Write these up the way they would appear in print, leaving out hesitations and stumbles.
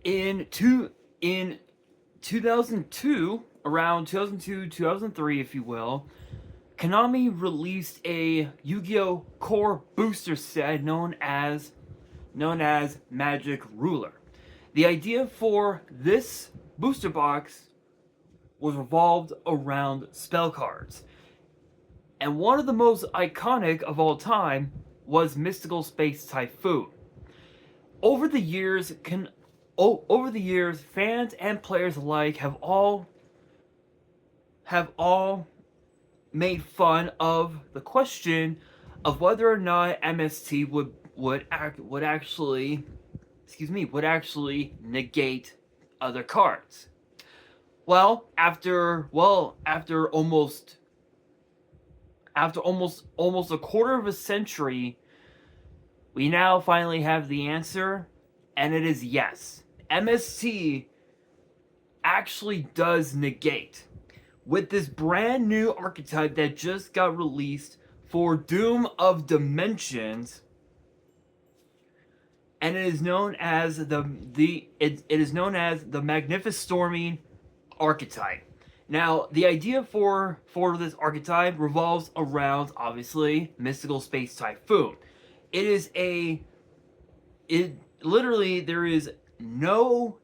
In 2002, around 2002, 2003, if you will, Konami released a Yu-Gi-Oh core booster set known as Magic Ruler. The idea for this booster box was revolved around spell cards. And one of the most iconic of all time was Mystical Space Typhoon. Over the years, fans and players alike have all made fun of the question of whether or not MST would actually negate other cards. After almost a quarter of a century, we now finally have the answer, and it is yes. MST actually does negate. With this brand new archetype that just got released for Doom of Dimensions, and it is known as the Magnifistorming archetype. Now, the idea for this archetype revolves around, obviously, Mystical Space Typhoon. Literally, there is no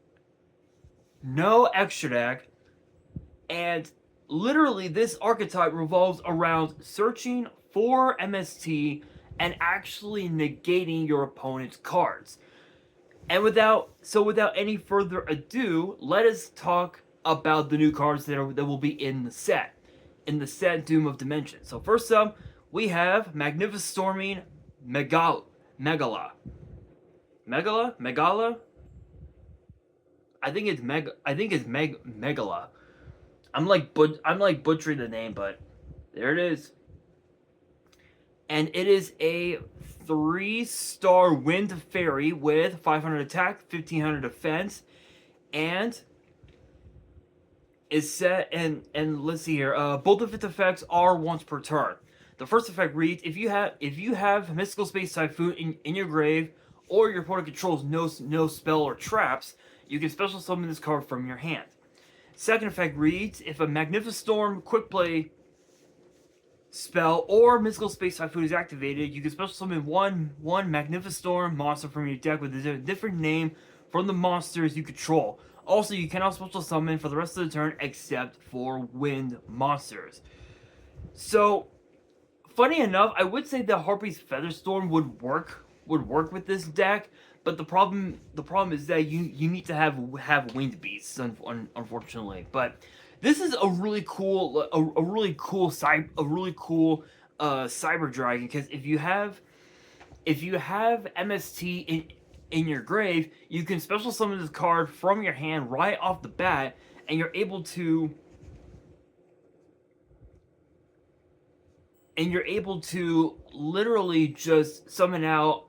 extra deck, and literally this archetype revolves around searching for MST and actually negating your opponent's cards. And without any further ado, let us talk about the new cards that will be in the set Doom of Dimension. So first up, we have Magnifistorming Megala. I think it's Megala. I'm like butchering the name, but there it is. And it is a 3-star wind fairy with 500 attack, 1500 defense, and is set. And let's see here. Both of its effects are once per turn. The first effect reads: if you have Mystical Space Typhoon in your grave, or your opponent controls no spell or traps, you can special summon this card from your hand. Second effect reads: if a Magnifistorm quick play spell or Mystical Space Typhoon is activated, you can special summon one Magnifistorm monster from your deck with a different name from the monsters you control. Also, you cannot special summon for the rest of the turn except for wind monsters. So, funny enough, I would say that Harpy's Featherstorm would work with this deck, but the problem is that you need to have winged beasts, unfortunately. But this is a really cool cyber dragon, because if you have MST in your grave, you can special summon this card from your hand right off the bat, and you're able to literally just summon out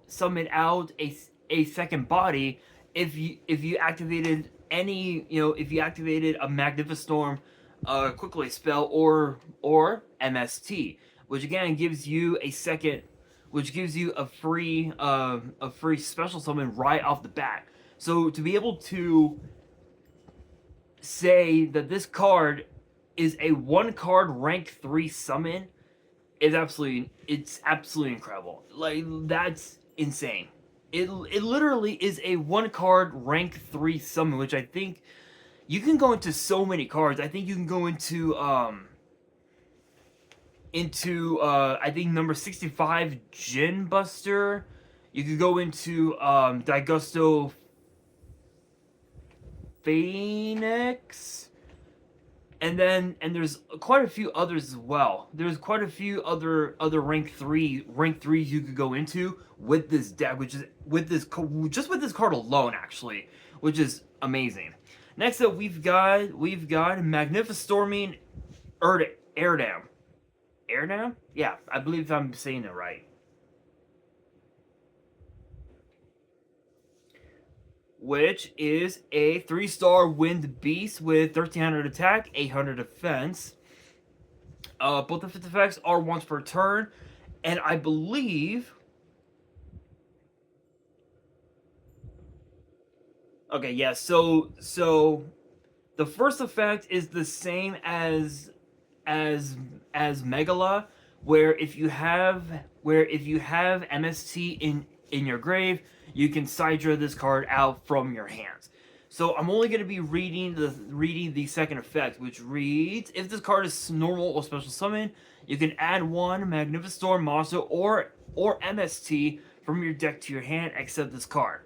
a second body if you activated a Magnifistorm quick play spell or MST, which again gives you a free special summon right off the bat. So to be able to say that this card is a 1-card rank 3 summon is absolutely incredible. Like, that's insane. It literally is a 1-card rank 3 summon, which I think you can go into so many cards. I think you can go into I think number 65 Gin Buster. You could go into Daigusto Phoenix. And there's quite a few others as well. There's quite a few other rank 3s you could go into with this deck, which is with this card alone, actually, which is amazing. Next up, we've got Magnifistorming Airdam. Airdam? Yeah, I believe I'm saying it right. Which is a 3-star wind beast with 1300 attack, 800 defense. Both of its effects are once per turn, and I believe Okay, yeah. So the first effect is the same as as Megala, where if you have MST in your grave, you can side draw this card out from your hands. So I'm only going to be reading the second effect, which reads: if this card is normal or special summon, you can add one Magnifistorm monster or MST from your deck to your hand, except this card.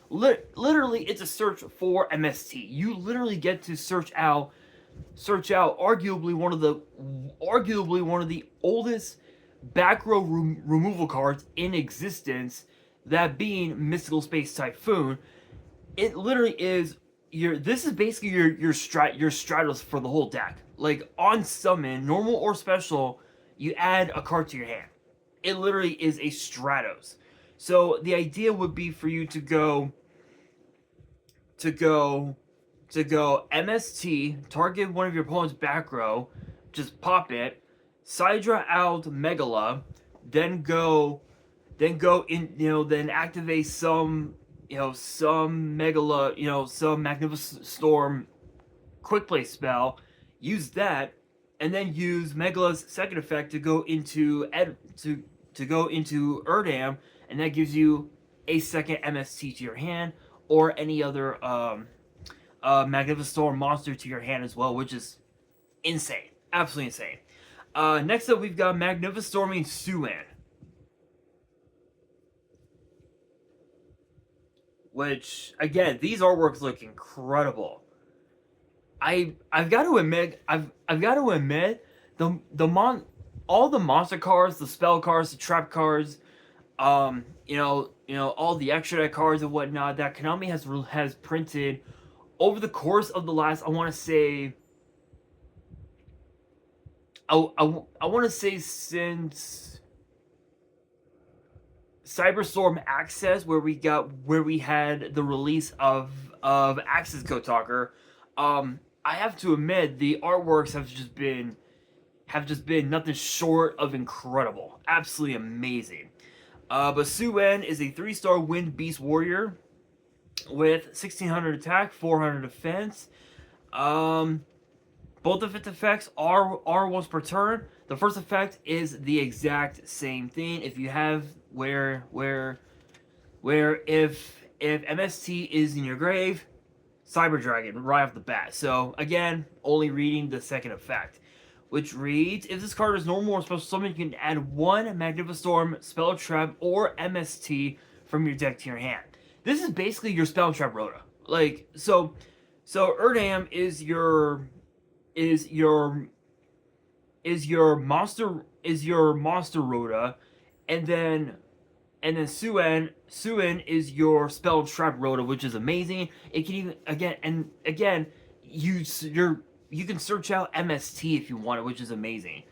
Literally, it's a search for MST. You literally get to search out arguably one of the oldest back row removal cards in existence, that being Mystical Space Typhoon. It literally is your this is basically your Stratos for the whole deck. Like on summon, normal or special, you add a card to your hand. It literally is a Stratos. So the idea would be for you to go MST, target one of your opponent's back row, just pop it, Sidra out Megala, then go in, then activate some Megala, some Magnifistorm quick play spell, use that, and then use Megala's second effect to go into Erdam, and that gives you a second MST to your hand, or any other Magnifistorm monster to your hand as well, which is insane, absolutely insane. Next up, we've got Magnifistorming Suan, which again, these artworks look incredible. I've got to admit, all the monster cards, the spell cards, the trap cards, all the extra cards and whatnot that Konami has printed over the course of the last, I want to say, since Cyberstorm Access, where we had the release of Access Code Talker. I have to admit, the artworks have just been nothing short of incredible, absolutely amazing. But Suen is a 3-star Wind Beast Warrior with 1600 attack, 400 defense. Both of its effects are once per turn. The first effect is the exact same thing. If you have where if MST is in your grave, Cyber Dragon right off the bat. So again, only reading the second effect, which reads: if this card is normal or special summon, you can add one Magnifistorm, Spell Trap, or MST from your deck to your hand. This is basically your Spell Trap Rhoda. Like so Erdam is your monster Rhoda, and then Suen is your Spell Trap Rhoda, which is amazing. It can even again you can search out MST if you want it, which is amazing.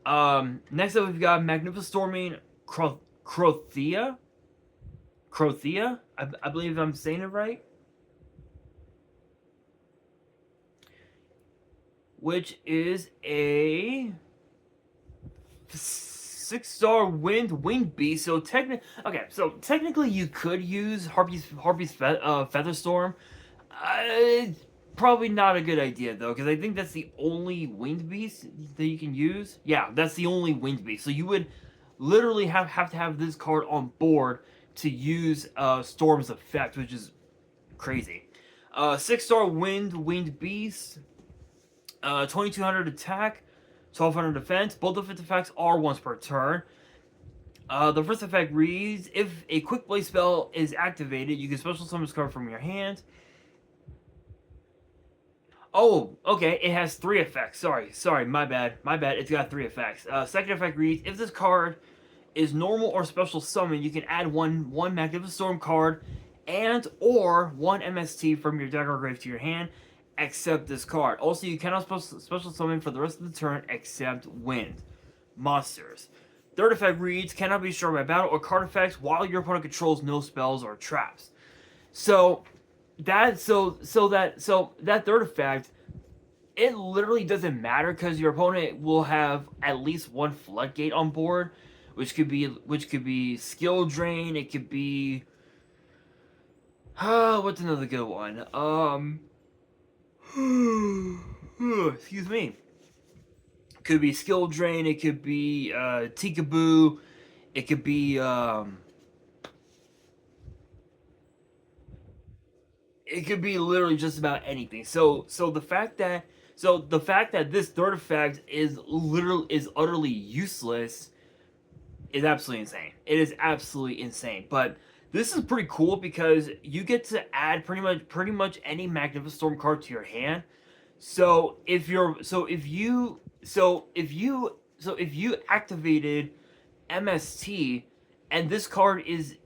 Next up, we've got Magnifistorming Crothia. I believe I'm saying it right. Which is a 6-star Wind Beast. So technically you could use Harpy's Featherstorm. It's probably not a good idea though, because I think that's the only Wind Beast that you can use. Yeah, that's the only Wind Beast. So you would literally have to have this card on board to use Storm's effect, which is crazy. 6-star Wind Beast. 2200 attack, 1200 defense. Both of its effects are once per turn. The first effect reads: if a quick play spell is activated, you can special summon this card from your hand. Oh, okay, it has 3 effects. Sorry, my bad. It's got 3 effects. Second effect reads: if this card is normal or special summon, you can add one Magnifistorm card and or one MST from your deck or grave to your hand, except this card. Also, you cannot special summon for the rest of the turn except wind monsters. Third effect reads: cannot be destroyed by battle or card effects while your opponent controls no spells or traps. So that third effect, it literally doesn't matter because your opponent will have at least one floodgate on board, which could be skill drain. It could be What's another good one? Excuse me. Could be skill drain. It could be Tikaboo. It could be it could be literally just about anything. The fact that this third effect is utterly useless is absolutely insane. It is absolutely insane. But this is pretty cool because you get to add pretty much any Magnifistorm card to your hand. So if you activated MST and this card was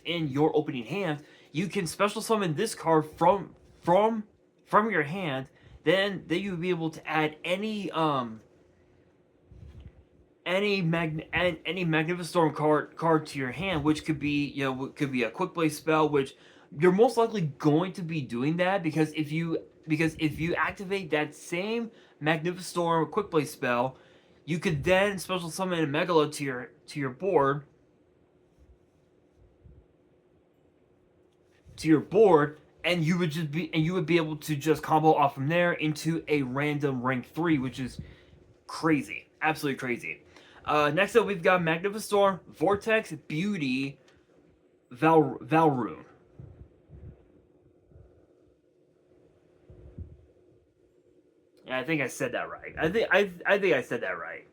in your opening hand, you can special summon this card from your hand. Then you would be able to add any Magnificent card to your hand, which could be a quick play spell, which you're most likely going to be doing that because if you activate that same Magnificent quick play spell, you could then special summon a Megalo to your board and you would be able to just combo off from there into a random rank 3, which is crazy, absolutely crazy. Next up, we've got Magnifistorm, Vortex, Beauty, Valrune. Yeah, I think I said that right. I think I said that right.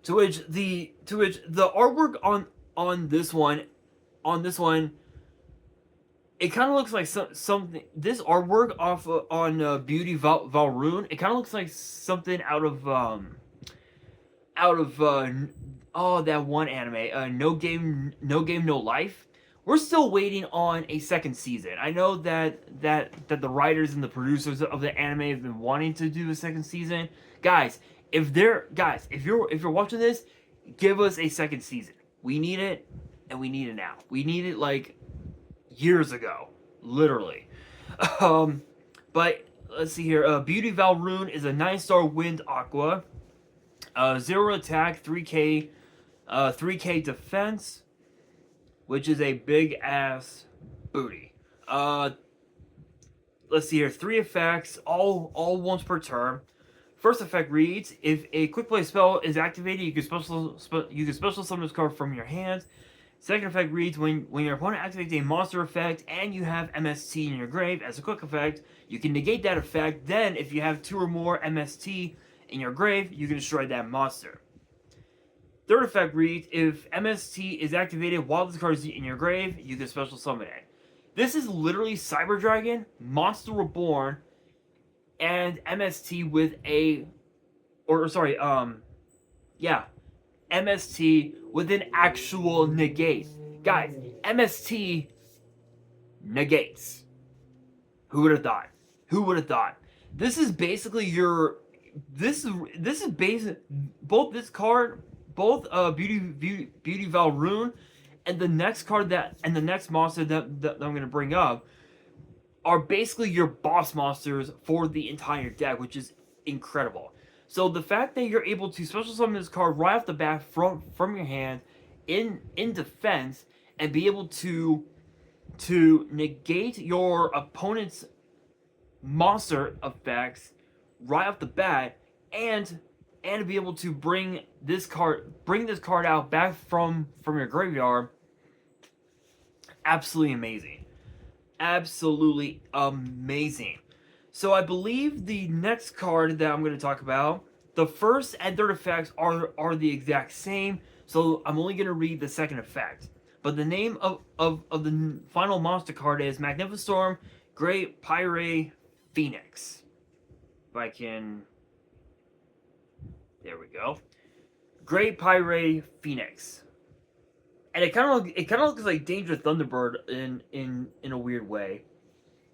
To which the artwork on this one on this one it kind of looks like something. This artwork on Beauty Valrune. It kind of looks like something out of that one anime, No Game No Life. We're still waiting on a second season. I know that the writers and the producers of the anime have been wanting to do a second season. Guys, if you're watching this, give us a second season. We need it, and we need it now. We need it like years ago, literally. Um, but let's see here. Beauty Valrune is a 9-star wind aqua. 0 attack, 3k defense, which is a big ass booty. Let's see here. 3 effects, all once per turn. First effect reads: if a quick play spell is activated, you can special summon this card from your hand. Second effect reads: when your opponent activates a monster effect and you have MST in your grave as a quick effect, you can negate that effect. Then, if you have 2 or more MST in your grave, you can destroy that monster. Third effect reads: if MST is activated while this card is in your grave, you can special summon it. This is literally Cyber Dragon, Monster Reborn, and MST with MST with an actual negate. Guys, MST negates. Who would have thought? Who would have thought? This is basically your. This is basic. Both this card, both Beauty Valrune, and the next monster that I'm gonna bring up are basically your boss monsters for the entire deck, which is incredible. So the fact that you're able to special summon this card right off the bat from your hand in defense and be able to negate your opponent's monster effects right off the bat and be able to bring this card out back from your graveyard, absolutely amazing. Absolutely amazing. So I believe the next card that I'm going to talk about, the first and third effects are the exact same. So I'm only going to read the second effect. But the name of the final monster card is Magnifistorm Great Pyre Phoenix. If I can... There we go. Great Pyre Phoenix. And it kind of looks like Dangerous Thunderbird in a weird way.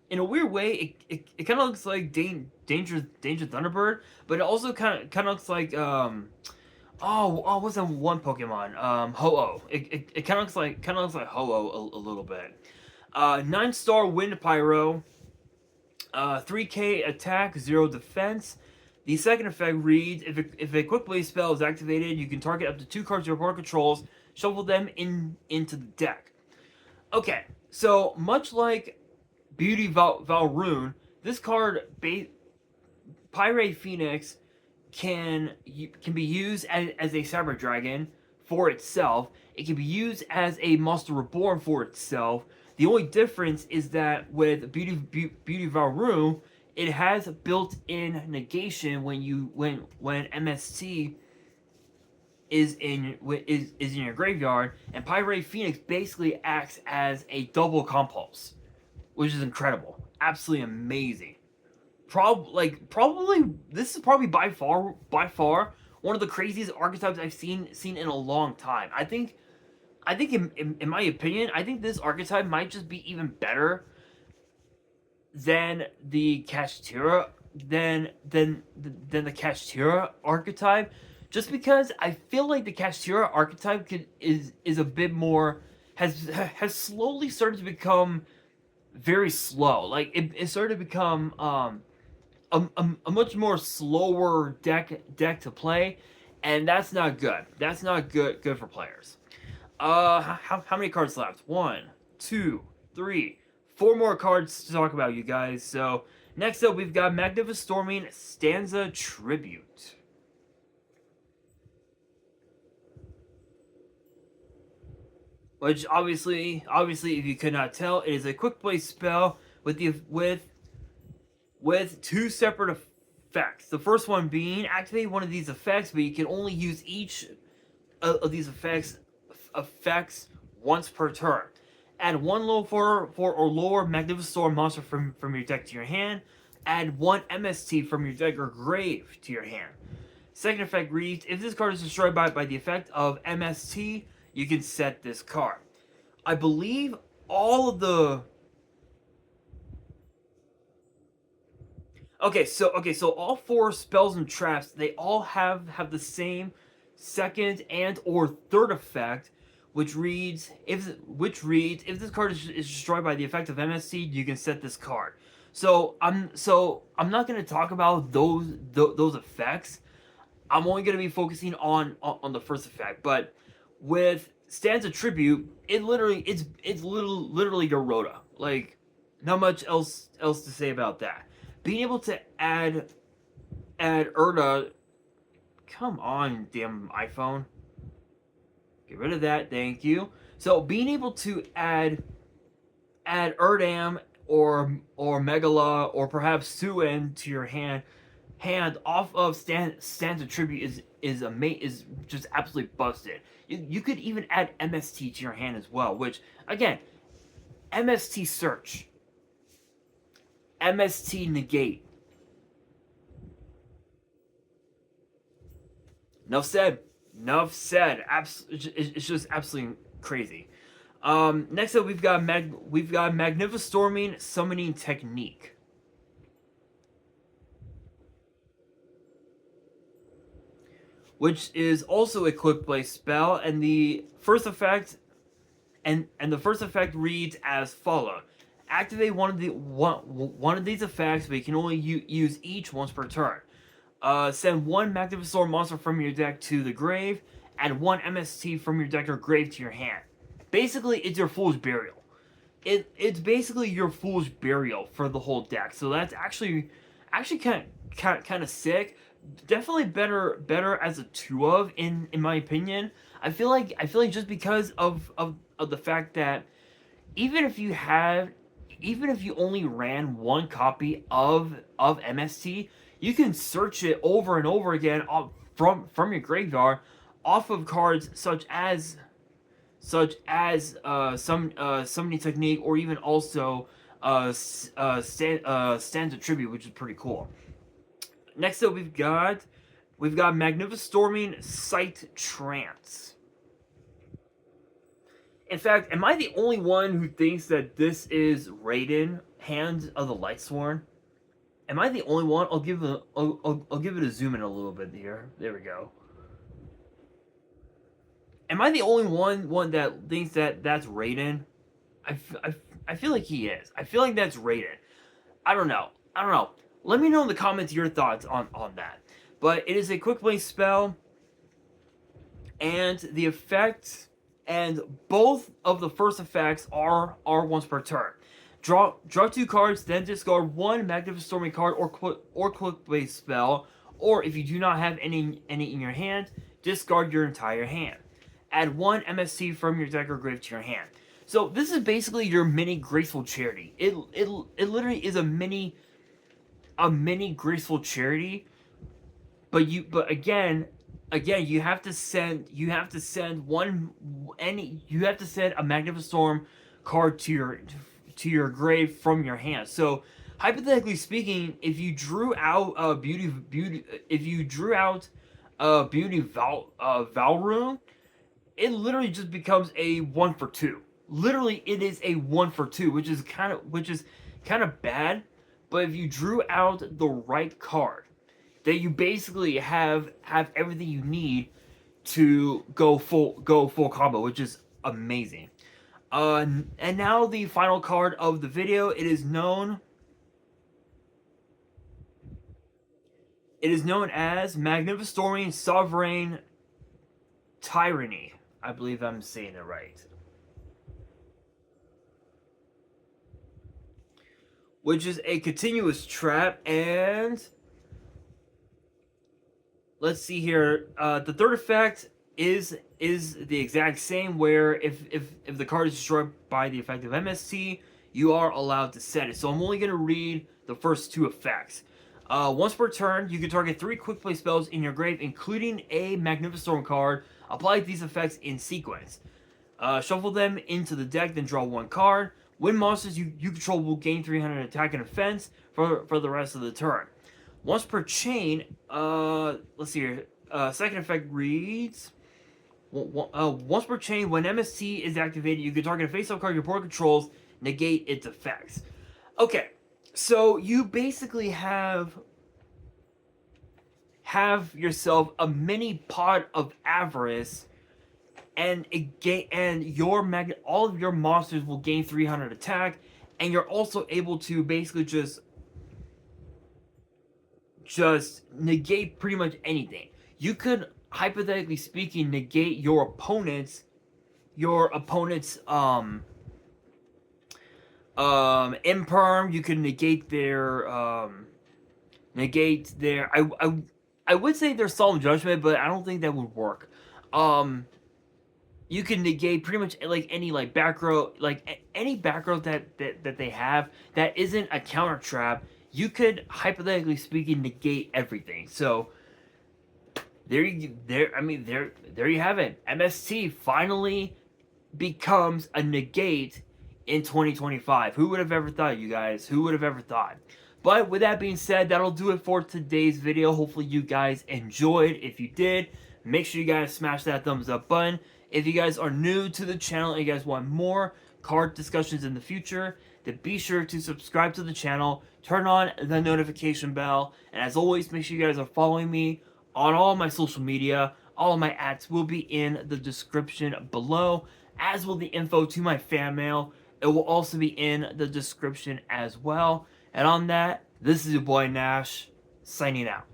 In a weird way, it kind of looks like Dangerous Thunderbird, but it also kind of looks like what's that one Pokemon? Ho-Oh. It kind of looks like Ho-Oh a little bit. 9-star Wind Pyro. 3k attack, 0 defense. The second effect reads: if a quick play spell is activated, you can target up to 2 cards your opponent controls, shuffle them into the deck. Okay, so much like Beauty Valrune, this card, Pyrite Phoenix, can be used as a Cyber Dragon for itself. It can be used as a Monster Reborn for itself. The only difference is that with Beauty Valrune, it has built-in negation when MST is in your graveyard, and Pyrite Phoenix basically acts as a double compulse, which is incredible, absolutely amazing. Probably this is probably by far one of the craziest archetypes I've seen in a long time. I think in my opinion, I think this archetype might just be even better than the Kashtira the Kashtira archetype, just because I feel like the Kashtira archetype is a bit more has slowly started to become very slow. Like it started to become a much more slower deck to play, and that's not good. That's not good for players. How many cards left? 1, 2, 3, 4 more cards to talk about, you guys. So next up, we've got Magnifistorming Stanza Tribute. Which obviously, if you could not tell, it is a quick play spell with 2 separate effects. The first one being activate one of these effects, but you can only use each of these effects once per turn. Add 1 low 4 or lower Magnifistorm monster from your deck to your hand. Add 1 MST from your deck or grave to your hand. Second effect reads, if this card is destroyed by the effect of MST, you can set this card. I believe all of the... Okay, so all 4 spells and traps, they all have the same second and or third effect, which reads if this card is destroyed by the effect of MST, you can set this card. So I'm not going to talk about those effects. I'm only going to be focusing on the first effect. But with Stanza Tribute, it's literally your Rhoda. Like, not much else to say about that. Being able to add Erda. Come on, damn iPhone. Get rid of that, thank you. So being able to add Erdam or Megala or perhaps Suen to your hand off of Stanza Tribute is just absolutely busted. You could even add MST to your hand as well, which again, MST Search, MST Negate. Enough said. It's just absolutely crazy. Next up, we've got Magnifistorming Summoning Technique, which is also a quick play spell, and the first effect reads as follows: activate one of these effects, but you can only use each once per turn. Send 1 Magnifistorm monster from your deck to the grave, and 1 MST from your deck or grave to your hand. Basically, it's your Foolish Burial. It's basically your Foolish Burial for the whole deck. So that's actually kind of sick. Definitely better as a 2 of in my opinion. I feel like just because of the fact that even if you only ran 1 copy of MST, you can search it over and over again from your graveyard off of cards such as Summoning Technique, or even also Stanza Tribute, which is pretty cool. Next up, we've got Magnifistorming Sight Trance. In fact, am I the only one who thinks that this is Raiden, Hand of the Lightsworn? Am I the only one? I'll give it a zoom in a little bit here. There we go. Am I the only one that thinks that that's Raiden? I feel like he is. I feel like that's Raiden. I don't know. Let me know in the comments your thoughts on that. But it is a quick play spell, and the effect and both of the first effects are once per turn. Draw 2 cards, then discard 1 Magnifistorm card or quick play spell, or if you do not have any in your hand, discard your entire hand. Add 1 MST from your deck or grave to your hand. So this is basically your mini Graceful Charity. It literally is a mini Graceful Charity, but again you have to send a Magnifistorm card to your grave from your hand. So hypothetically speaking, if you drew out Beauty Valrune, it literally just becomes a 1 for 2. Literally, it is a 1 for 2, which is kind of bad. But if you drew out the right card, then you basically have everything you need to go full combo, which is amazing. And now the final card of the video. It is known as Magnifistorm Sovereign Tyranny. I believe I'm saying it right. Which is a continuous trap, and let's see here. The third effect is the exact same, where if the card is destroyed by the effect of MST, you are allowed to set it. So I'm only going to read the first 2 effects. Once per turn, you can target 3 quick play spells in your grave, including a Magnifistorm card. Apply these effects in sequence. Shuffle them into the deck, then draw 1 card. When monsters you control will gain 300 attack and defense for the rest of the turn. Once per chain, let's see here. Second effect reads, once per chain, when MST is activated, you can target a face-up card your opponent controls, negate its effects. Okay, so you basically have yourself a mini pot of avarice, and all of your monsters will gain 300 attack, and you're also able to basically just negate pretty much anything. You could, hypothetically speaking, negate your opponent's imperm. You can negate their I would say their solemn judgment, but I don't think that would work. You can negate pretty much like any back row, any back row that they have that isn't a counter trap. You could, hypothetically speaking, negate everything. So there you have it. MST finally becomes a negate in 2025. Who would have ever thought, you guys? Who would have ever thought? But with that being said, that'll do it for today's video. Hopefully you guys enjoyed. If you did, make sure you guys smash that thumbs up button. If you guys are new to the channel and you guys want more card discussions in the future, then be sure to subscribe to the channel, turn on the notification bell, and as always, make sure you guys are following me on all my social media. All of my ads will be in the description below, as will the info to my fan mail. It will also be in the description as well. And on that, this is your boy Nash, signing out.